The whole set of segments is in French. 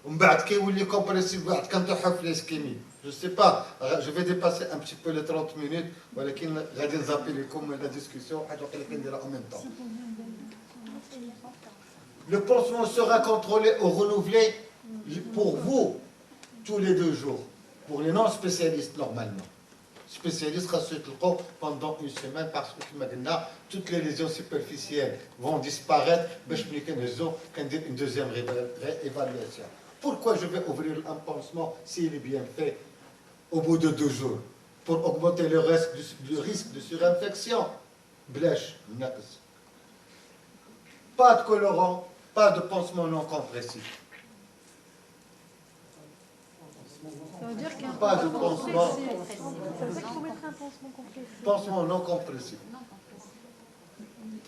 ومن بعد كيولي كومبريسيف بعد كنطيحو في ليسكيمي جو سي با جو في ديباسي ان بتي بو لي 30 مينوت ولكن غادي نزابي لكم لا ديسكسيون حيت واقيلا كنديرها او ميم طون. Le pansement sera contrôlé ou renouvelé pour vous tous les 2 jours. Pour les non-spécialistes, normalement. Spécialistes, pendant une semaine, parce que, toutes les lésions superficielles vont disparaître. Une deuxième réévaluation. Pourquoi je vais ouvrir un pansement s'il est bien fait au bout de 2 jours? Pour augmenter le risque de surinfection. Blèche, pas de colorant, pas de pansement non compressif. Ça veut dire qu'un pas de pansement. Ça veut dire qu'il faut mettre un pansement compressif. Pansement non compressif.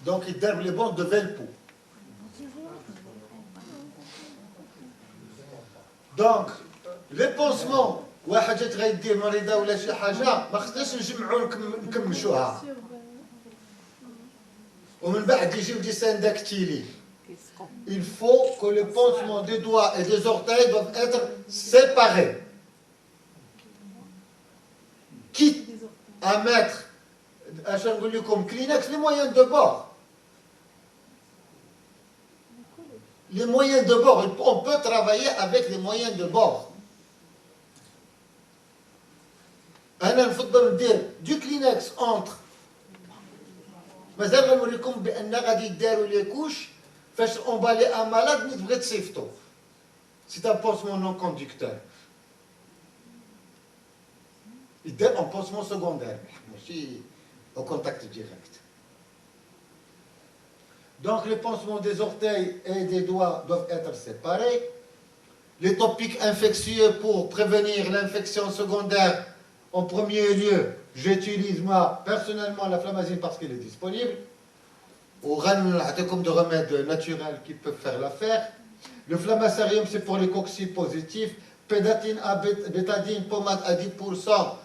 Donc il derbe les bandes de Velpo. Donc les pansements واحد جات غيدير مريضه ولا شي حاجه ما خصناش نجمعوا نكمشوها ومن بعد يجيو دي سانداكتيلي. Il faut que le pansement des doigts et des orteils doivent être séparés. Quitte à mettre, comme Kleenex, les moyens de bord. Les moyens de bord, on peut travailler avec les moyens de bord. أنا نفضل ندير du Kleenex entre. مازال غنوريكم بأن غادي يداروا لي كوش فاش امبالي ان مالاد ملي تبغي تصيفطو. C'est un pansement non conducteur. يدير ان pansement secondaire ماشي au contact direct. Donc les pansements des orteils et des doigts doivent être séparés. Les topiques infectieux pour prévenir l'infection secondaire, en premier lieu, j'utilise moi personnellement la flamazine parce qu'elle est disponible. Ou comme de remèdes naturels qui peuvent faire l'affaire. Le flamacarium, c'est pour les cocci positifs. Pédatine, bétadine, pommade à 10%.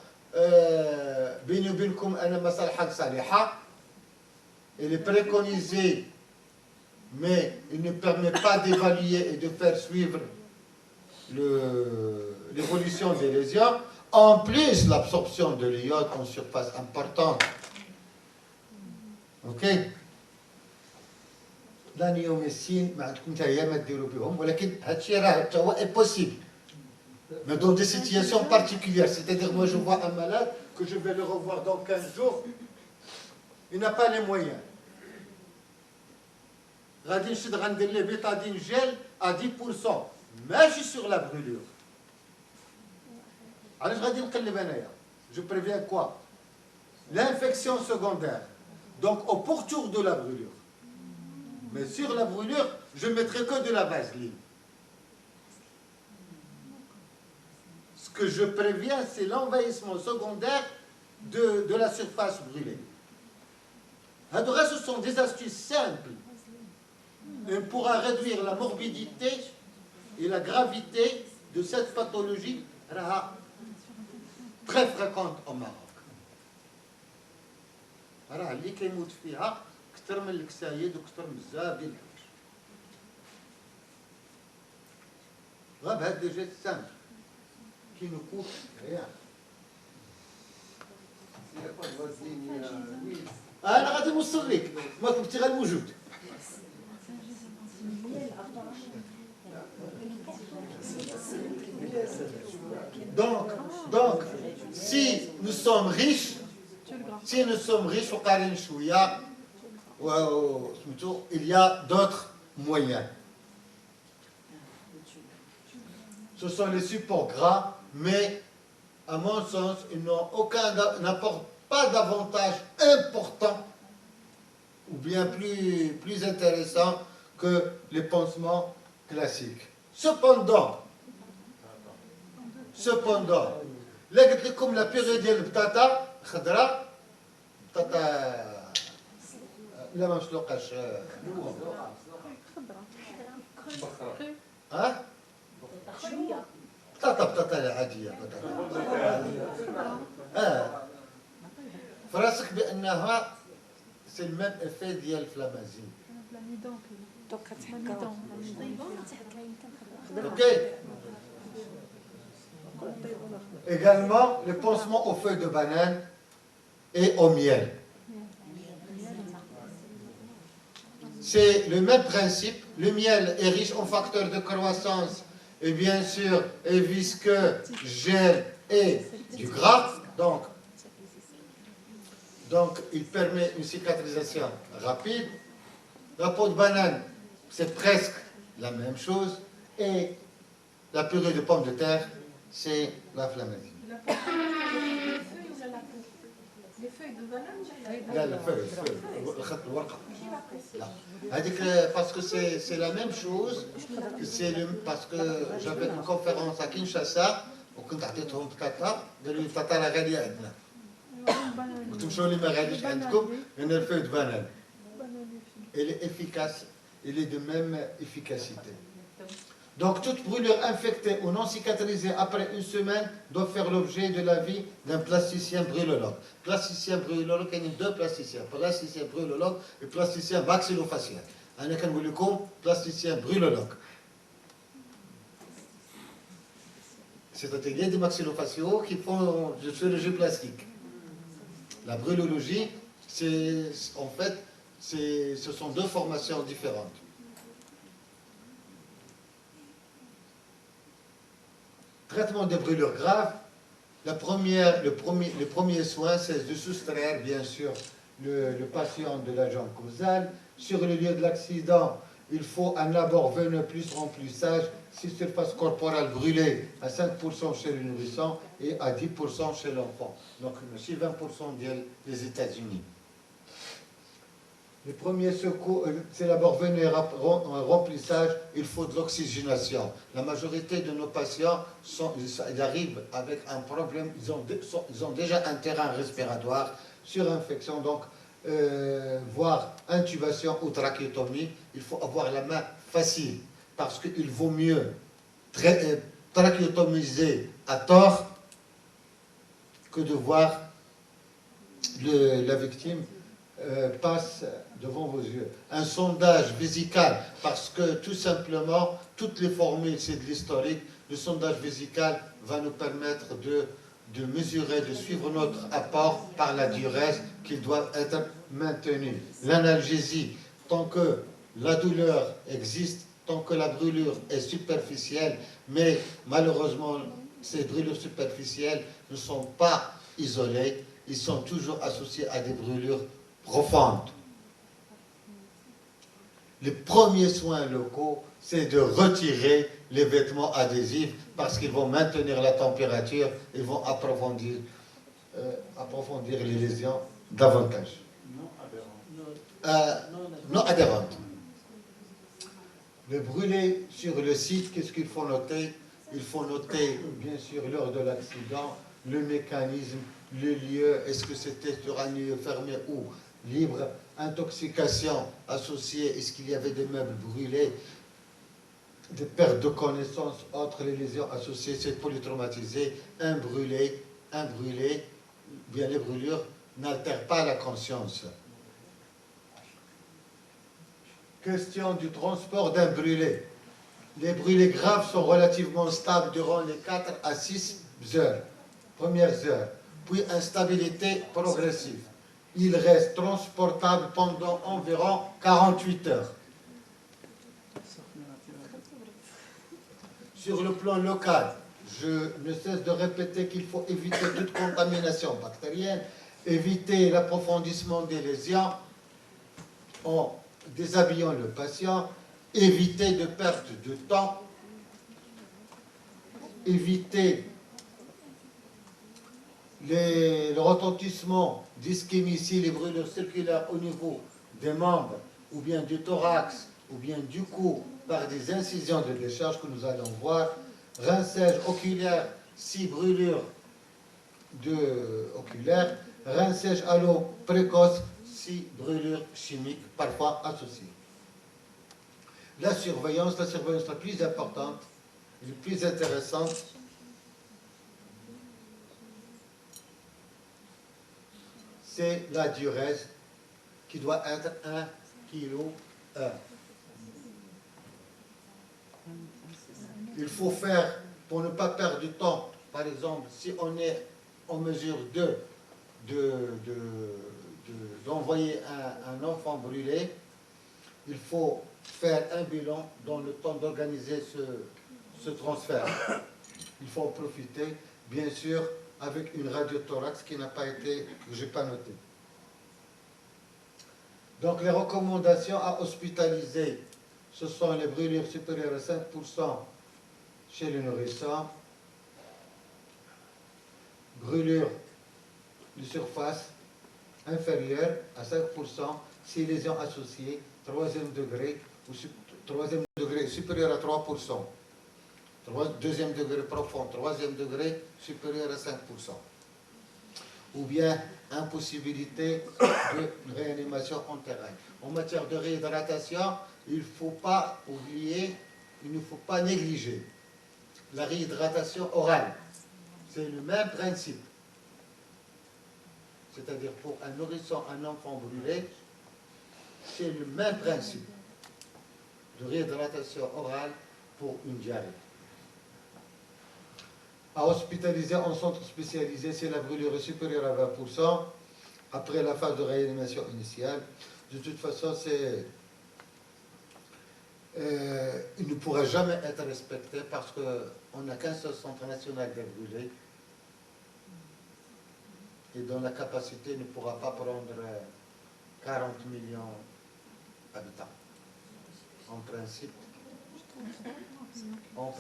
Elle est préconisée, mais il ne permet pas d'évaluer et de faire suivre l'évolution des lésions. En plus, l'absorption de l'iode en surface importante. Ok? La néomycine, ولكن هادشي راه حتى هو est possible. Mais dans des situations particulières, c'est-à-dire moi je vois un malade que je vais le revoir dans 15 jours, il n'a pas les moyens. غادي نشد غندير ليه بيتادين gel à 10%, ماشي sur la brûlure. علاش غادي نقلب انايا؟ Je préviens quoi? L'infection secondaire. Donc au pourtour de la brûlure. Mais sur la brûlure, je ne mettrai que de la vaseline. Ce que je préviens, c'est l'envahissement secondaire de la surface brûlée. Ce sont des astuces simples. Et on pourra réduire la morbidité et la gravité de cette pathologie très fréquente au Maroc. اللي كيموت فيها كثر من الكسايد وكثر من بزاف ديال الحوايج. غير بهاد لي جيست سامبل كي نكوت ريان. انا غادي نوصل لك ما كنتي غير موجود. Donc, si nous sommes riches, il y a d'autres moyens. Ce sont les supports gras, mais à mon sens, ils n'apportent pas d'avantage important ou bien plus intéressant que les pansements classiques. Cependant, là, comme la période de l'btata, khadra, btata, لا ما مسلوقاش ها بطاطا عاديه فراسك بانها سي الميم افي ديال الفلامازين. اوكي Également, le pansement aux feuilles de banane et au miel. C'est le même principe. Le miel est riche en facteurs de croissance et bien sûr est visqueux, gel et du gras. Donc, il permet une cicatrisation rapide. La peau de banane, c'est presque la même chose. Et la purée de pommes de terre, c'est l'inflammation. La peau, les feuilles ou la peau? Les feuilles de banane? Là, les feuilles. Parce que c'est la même chose. Parce que j'avais une conférence à Kinshasa, وكنت عطيتهم بطاطا قالوا لي البطاطا راه غاليه عندنا. قلت لهم شنو اللي ما غاليش عندكم؟ لان الفeuille de banane. Elle est efficace, elle est de même efficacité. Donc, toute brûlure infectée ou non cicatrisée après une semaine doit faire l'objet de l'avis d'un plasticien brûlologue. Plasticien brûlologue, il y a deux plasticiens. Plasticien brûlologue et plasticien maxillofacial. أنا كنقول لكم plasticien brûlologue. C'est-à-dire des maxillofaciaux qui font de chirurgie plastique. La brûlologie, en fait, ce sont deux formations différentes. Traitement des brûlures graves, le premier soin, c'est de soustraire, bien sûr, le patient de l'agent causal. Sur le lieu de l'accident, il faut un abord veineux plus remplissage, 6 surfaces corporelles brûlées à 5% chez le nourrisson et à 10% chez l'enfant. Donc, c'est 20% des États-Unis. Le premier secours, c'est l'abord veineux et remplissage, il faut de l'oxygénation. La majorité de nos patients, ils arrivent avec un problème, ils ont déjà un terrain respiratoire, surinfection, donc voire intubation ou trachéotomie, il faut avoir la main facile, parce qu'il vaut mieux trachéotomiser à tort que de voir la victime passe devant vos yeux. Un sondage vésical, parce que tout simplement, toutes les formules, c'est de l'historique, le sondage vésical va nous permettre de mesurer, de suivre notre apport par la diurèse qui doit être maintenue. L'analgésie, tant que la douleur existe, tant que la brûlure est superficielle, mais malheureusement, ces brûlures superficielles ne sont pas isolées, ils sont toujours associés à des brûlures profondes. Les premiers soins locaux, c'est de retirer les vêtements adhésifs parce qu'ils vont maintenir la température, ils vont approfondir les lésions davantage. Non adhérentes. Le brûler sur le site, qu'est-ce qu'il faut noter? Il faut noter, bien sûr, l'heure de l'accident, le mécanisme, le lieu, est-ce que c'était sur un lieu fermé ou libre, intoxication associée, est-ce qu'il y avait des meubles brûlés, des pertes de connaissances, autres les lésions associées, c'est polytraumatisé, un brûlé, bien les brûlures n'altèrent pas la conscience. Question du transport d'un brûlé. Les brûlés graves sont relativement stables durant les 4 à 6 heures, premières heures, puis instabilité progressive. Il reste transportable pendant environ 48 heures. Sur le plan local, je ne cesse de répéter qu'il faut éviter toute contamination bactérienne, éviter l'approfondissement des lésions en déshabillant le patient, éviter de perte de temps, éviter le retentissement d'ischémie, les brûlures circulaires au niveau des membres, ou bien du thorax, ou bien du cou, par des incisions de décharge que nous allons voir, rinçage oculaire, si brûlure oculaire, rinçage à l'eau précoce, si brûlure chimique, parfois associée. La surveillance la plus importante, la plus intéressante, c'est la diurèse qui doit être 1 kg. Il faut faire, pour ne pas perdre du temps, par exemple, si on est en mesure d'envoyer un enfant brûlé, il faut faire un bilan dans le temps d'organiser ce transfert. Il faut en profiter, bien sûr, avec une radiothorax qui n'a pas été, que je n'ai pas noté. Donc les recommandations à hospitaliser, ce sont les brûlures supérieures à 5% chez les nourrissons, brûlures de surface inférieure à 5%, si lésions associées, troisième degré supérieur à 3%. Deuxième degré profond, troisième degré supérieur à 5%. Ou bien impossibilité de réanimation entérale. En matière de réhydratation, il ne faut pas oublier, il ne faut pas négliger la réhydratation orale. C'est le même principe. C'est-à-dire pour un nourrisson, un enfant brûlé, c'est le même principe de réhydratation orale pour une diarrhée. À hospitaliser en centre spécialisé, c'est la brûlure est supérieure à 20% après la phase de réanimation initiale. De toute façon, il ne pourra jamais être respecté parce qu'on n'a qu'un seul centre national des brûlés et dont la capacité ne pourra pas prendre 40 millions d'habitants. En principe, on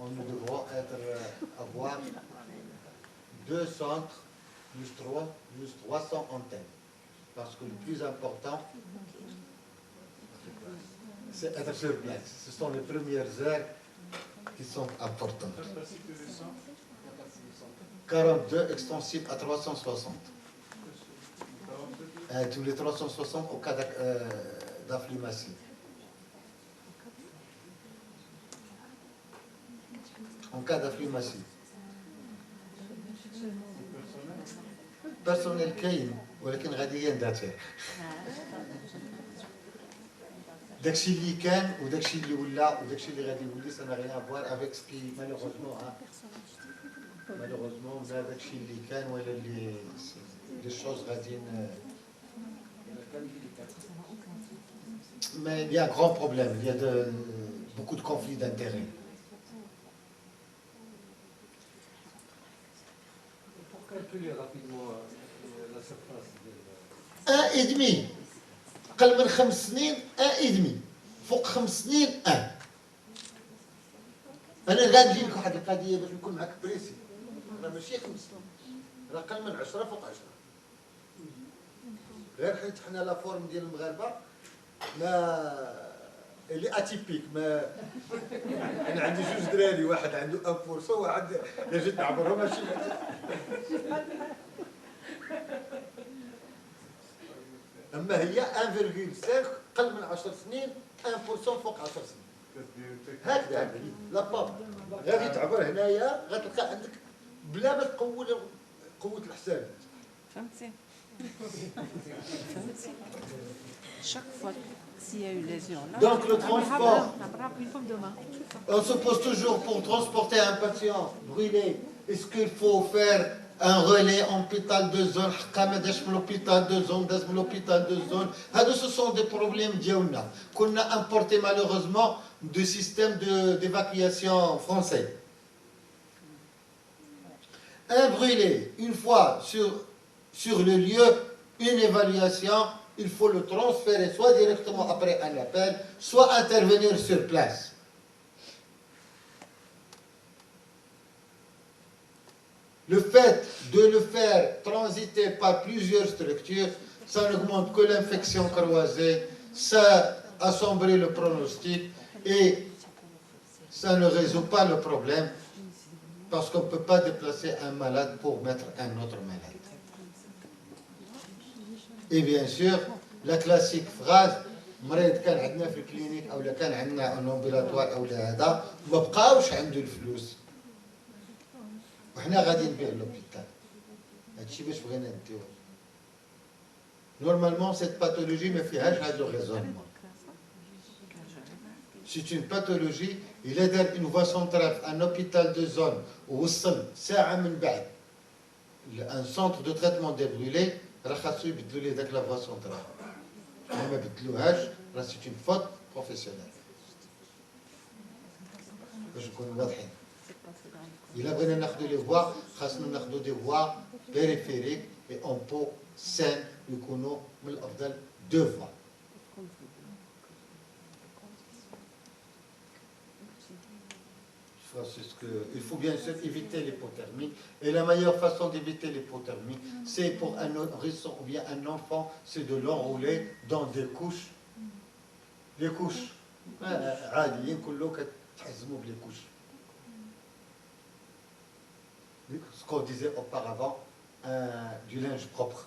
devra avoir 2 centres plus 300 antennes. Parce que le plus important, c'est être sur place. Ce sont les premières heures qui sont importantes. 42 extensibles à 360. Tous les 360 au cas d'afflumassie. En cas d'afflumassie. Personnel كاين ولكن غادي يندثر. داكشي اللي كان وداكشي اللي ولا وداكشي اللي غادي يولي ça n'a rien à voir avec ce qui malheureusement لا داكشي اللي كان ولا اللي les choses غاديين. Mais il y a un grand problème, il y a beaucoup de conflits d'intérêts. Pour calculer rapidement la surface de... 1,5 قل من 5 سنين 1,5 فوق 5 سنين 1. انا غادي لك واحد القضيه باش نكون معك بريسي، راه ماشي 5 سنين، راه قل من 10 فوق 10. غير حيت حنا لا فورم ديال المغاربه ما اللي اتيبيك ما انا عندي 2 دراري، واحد عنده 1% وواحد جيت نعبرهم ماشي. اما هي 1,5 قل من 10 سنين 1% فوق 10 سنين. هكذا لا بابا غادي تعبر هنايا غتلقى عندك بلا ما تقول قوه الحساب. فهمتي chaque fois s'il y a eu lésion là. Donc le transport, une pomme de main. on se pose toujours pour transporter un patient brûlé, est-ce qu'il faut faire un relais en hôpital de zone, حقا ما داش من l'hôpital de zone, داز من l'hôpital de zone. هادو ce sont des problèmes ديالنا. كنا importé malheureusement du système d'évacuation français. Un brûlé, une fois sur le lieu, une évaluation, il faut le transférer soit directement après un appel, soit intervenir sur place. Le fait de le faire transiter par plusieurs structures, ça n'augmente que l'infection croisée, ça assombrit le pronostic et ça ne résout pas le problème parce qu'on ne peut pas déplacer un malade pour mettre un autre malade. Et bien sûr, la classique phrase مريض كان عندنا في الكلينيك او كان عندنا ان امبيلاتوار او هذا ما بقاوش عنده الفلوس وحنا غادي نبيع لوبيتال. هادشي باش بغينا نديوه. نورمالمون سيت باثولوجي ما فيهاش هذا الريزونمون. C'est une pathologie إلا دار une voie centrale في un hôpital de zone ووصل ساعة من بعد un centre de traitement des brûlés راه خاصو يبدلوا ليه داك لا voie centrale. ما بدلوهاش راه سي une faute professionnelle. باش نكونوا واضحين. إلا بغينا ناخذوا لي فوا خاصنا ناخذوا دي فوا بيريفيريك et en pot sain يكونوا من الأفضل 2 فوا. Il faut bien sûr éviter l'hypothermie. Et la meilleure façon d'éviter l'hypothermie, c'est pour un nourrisson ou bien un enfant, c'est de l'enrouler dans des couches. Les couches. Les couches. Ce qu'on disait auparavant, du linge propre.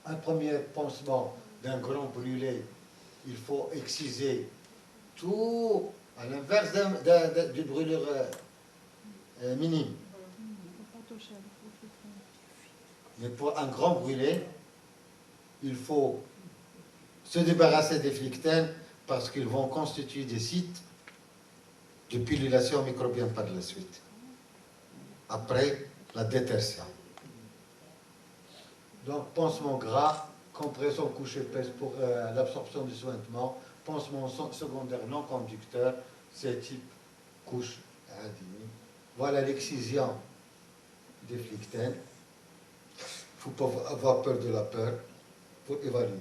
Un premier pansement d'un grand brûlé, il faut exciser tout à l'inverse d'une brûlure minime. Mais pour un grand brûlé, il faut se débarrasser des flictènes parce qu'ils vont constituer des sites de pullulation microbienne par la suite, après la détertion. Donc, pansement gras, compression couche épaisse pour l'absorption du sointement, pansement secondaire non conducteur, c'est type couche adénie. Voilà l'excision des flictènes. Il ne faut pas avoir peur de la peur pour évaluer.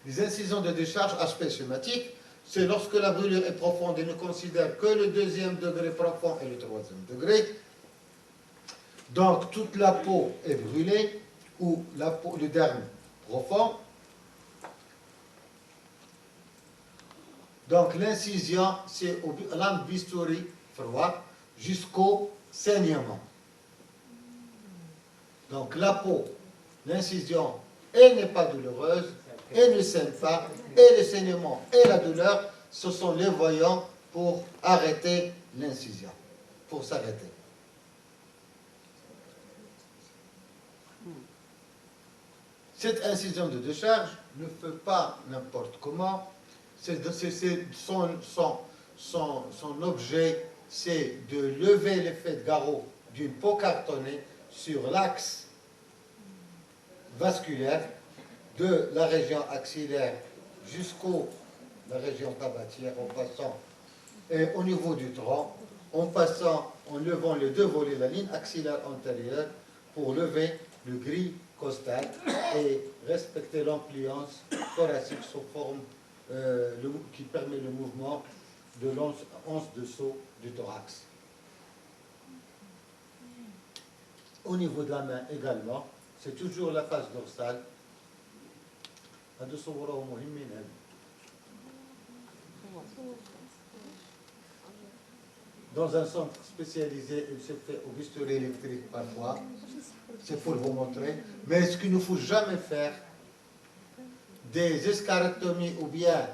Les incisions de décharge, aspect schématique, c'est lorsque la brûlure est profonde et ne considère que le 2e degré profond et le 3e degré. Donc toute la peau est brûlée ou la peau, le derme profond. Donc l'incision, c'est l'âme bistouri froid jusqu'au saignement. Donc la peau, l'incision, elle n'est pas douloureuse, elle ne saigne pas, et le saignement et la douleur, ce sont les voyants pour arrêter l'incision, pour s'arrêter. Cette incision de décharge ne fait pas n'importe comment. Son objet, c'est de lever l'effet de garrot d'une peau cartonnée sur l'axe vasculaire de la région axillaire jusqu'à la région tabatière, en passant et au niveau du tronc, en levant les 2 volets, la ligne axillaire antérieure, pour lever le gris costal et respecter l'ampliance thoracique sous forme qui permet le mouvement de l'once de saut du thorax. Au niveau de la main également, c'est toujours la face dorsale. Dans un centre spécialisé, il se fait au bistouri électrique parfois. C'est pour vous montrer. Mais ce qu'il ne faut jamais faire, des escharectomies ou bien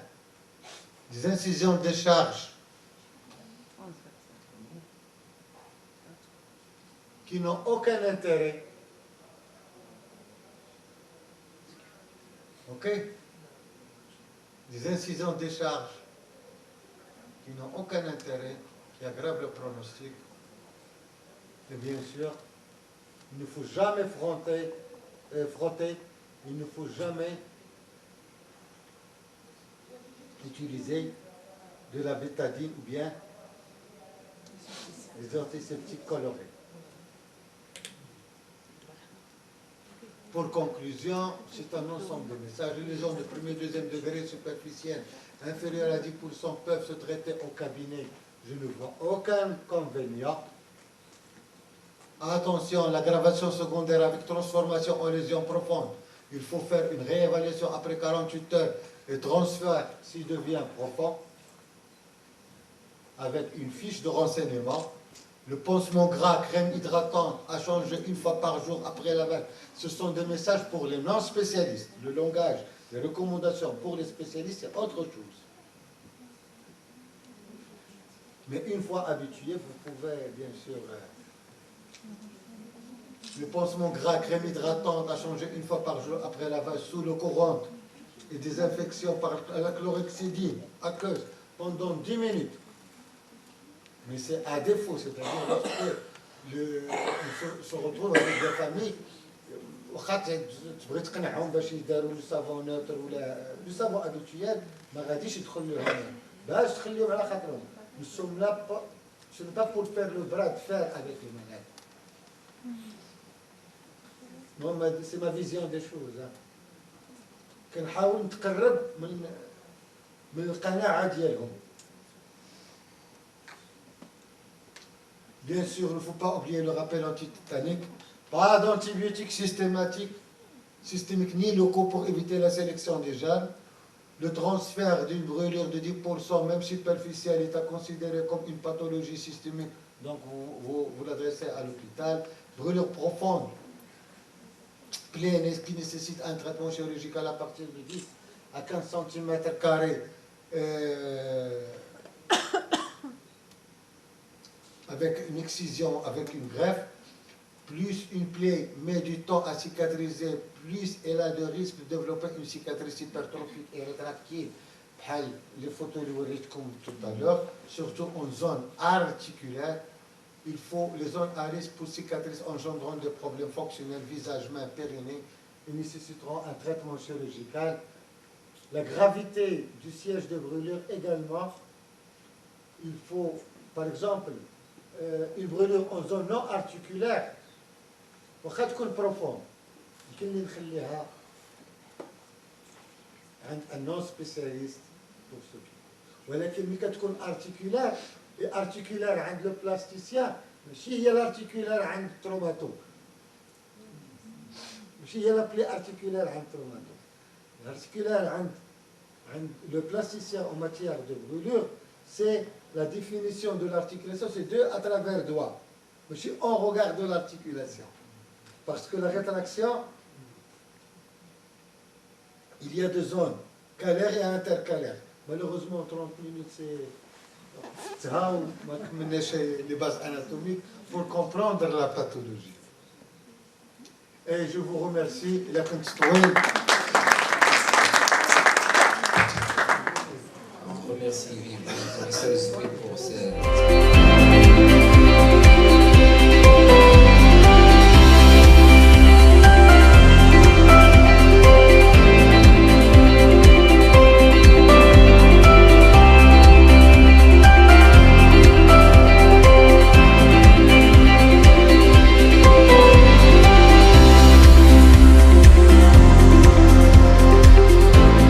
des incisions de décharge qui n'ont aucun intérêt. Ok? Des incisions de décharge qui n'ont aucun intérêt, qui aggravent le pronostic. Et bien sûr, il ne faut jamais frotter, il ne faut jamais utiliser de la bétadine ou bien des antiseptiques colorés. Pour conclusion, c'est un ensemble de messages. Les lésions de 1er, 2e degré superficielles inférieures à 10% peuvent se traiter au cabinet. Je ne vois aucun inconvénient. Attention, l'aggravation secondaire avec transformation en lésion profonde. Il faut faire une réévaluation après 48 heures et transfert s'il devient profond avec une fiche de renseignement. Le pansement gras, crème hydratante à changer 1 fois par jour après lavage. Ce sont des messages pour les non-spécialistes. Le langage, les recommandations pour les spécialistes, c'est autre chose. Mais une fois habitué, vous pouvez bien sûr... le pansement gras, crème hydratante à changer 1 fois par jour après lavage sous l'eau courante et des infections par la chlorhexidine aqueuse pendant 10 minutes. Mais c'est à défaut, c'est-à-dire lorsque on se retrouve avec des familles, واخا تبغي تقنعهم باش يداروا لو سافون نوتر ولا لو سافون ادوتيال ما غاديش يدخل لهم باش تخليهم على خاطرهم. Nous sommes là, ce n'est pas pour faire le bras de fer avec les malades. Non, c'est ma vision des choses. كنحاول نتقرب من القناعة ديالهم. Bien sûr, il ne faut pas oublier le rappel antitétanique. Pas d'antibiotiques systémiques ni locaux pour éviter la sélection des germes. Le transfert d'une brûlure de 10%, même superficielle, est à considérer comme une pathologie systémique. Donc, vous l'adressez à l'hôpital. Brûlure profonde, pleine, qui nécessite un traitement chirurgical à partir de 10 à 15 cm². Avec une excision, avec une greffe. Plus une plaie met du temps à cicatriser, plus elle a de risque de développer une cicatrice hypertrophique et rétractile, les photos comme tout à l'heure, surtout en zone articulaire. Il faut les zones à risque pour cicatrices engendrant des problèmes fonctionnels, visage, main, périnée, et nécessiteront un traitement chirurgical. La gravité du siège de brûlure également, il faut, par exemple, une brûlure en zone non articulaire, واخا تكون بروفوند يمكن لي نخليها عند النون سبيسياليست بور سوكي، ولكن ملي كتكون ارتيكولار ارتيكولار عند لو بلاستيسيان ماشي هي الارتيكولار عند التروماتو، ماشي هي لا بلي ارتيكولار عند التروماتو. الارتيكولار عند لو بلاستيسيان en matière de brûlure, c'est la définition de l'articulation, c'est 2 à travers doigt. ماشي on regarde l'articulation. Parce que la rétraction, il y a 2 zones, calaire et intercalaire. Malheureusement, 30 minutes, c'est les bases anatomiques pour comprendre la pathologie. Et je vous remercie. Remercie, oui, professeur